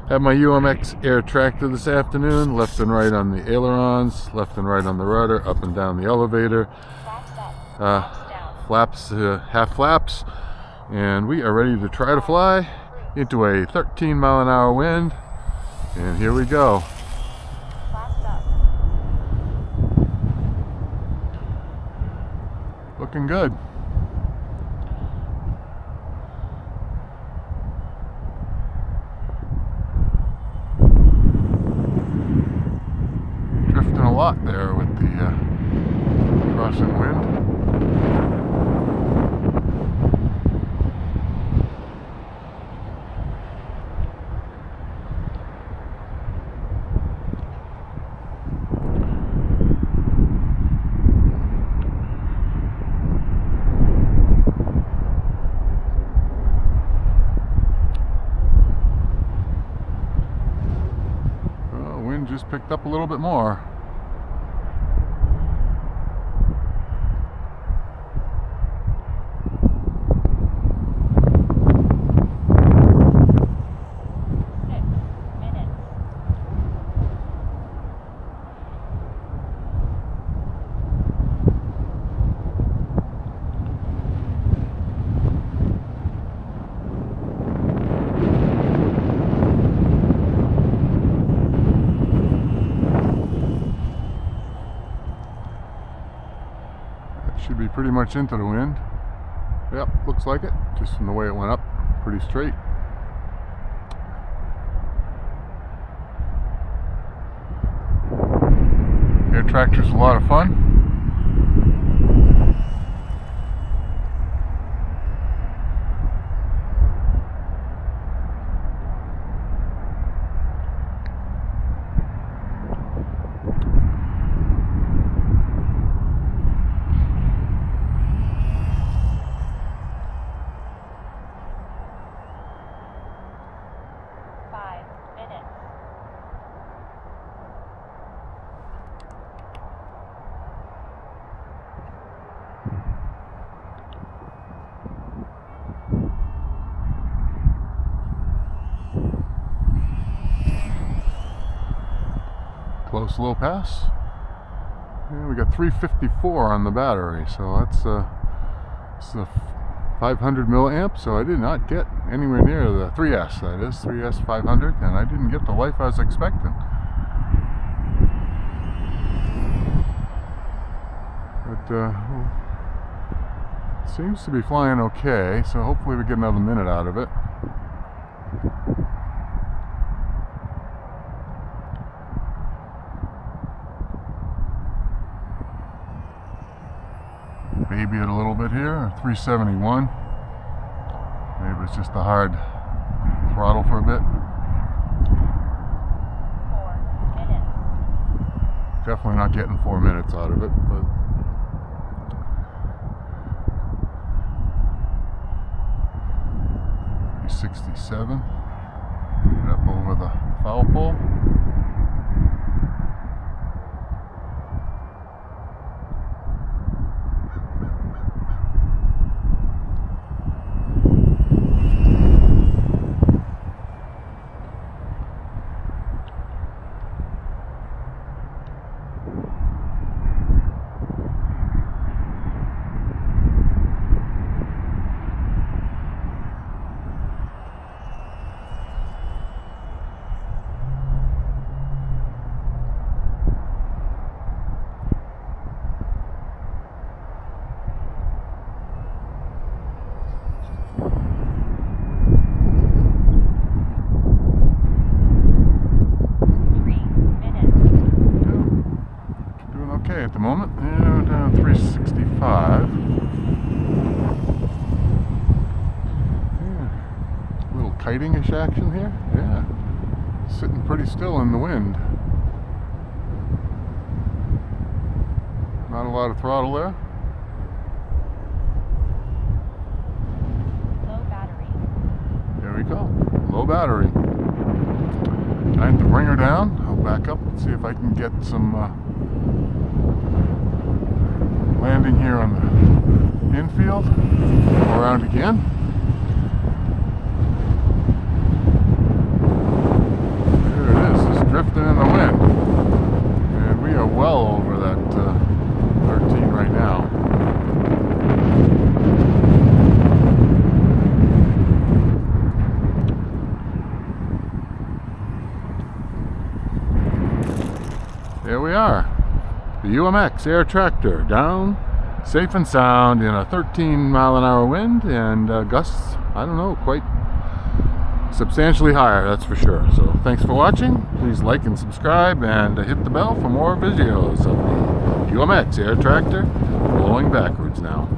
Have my UMX Air Tractor this afternoon, left and right on the ailerons, left and right on the rudder, up and down the elevator, flaps, half flaps, and we are ready to try to fly into a 13-mile-an-hour wind, and here we go. Looking good. Drifting a lot there with the crossing wind. Wind just picked up a little bit more. Should be pretty much into the wind. Yep, looks like it, just from the way it went up, pretty straight. Air tractor's a lot of fun. Close low pass. And we got 354 on the battery, so that's it's a 500 milliamp. So I did not get anywhere near the 3S. That is 3S 500, and I didn't get the life I was expecting. But it seems to be flying okay. So hopefully we get another minute out of it. Maybe it a little bit here, 371. Maybe it's just a hard throttle for a bit. 4 minutes. Definitely not getting 4 minutes out of it, but 367. Get up over the foul pole. At the moment, yeah, down 365. Yeah. A little kiting-ish action here. Yeah, sitting pretty still in the wind. Not a lot of throttle there. Low battery. There we go. Low battery. Time to bring her down. I'll back up and see if I can get some landing here on the infield. Go around again. are. The UMX Air Tractor, down, safe and sound in a 13-mile-an-hour wind and gusts, I don't know, quite substantially higher, that's for sure. So thanks for watching. Please like and subscribe and hit the bell for more videos of the UMX Air Tractor blowing backwards now.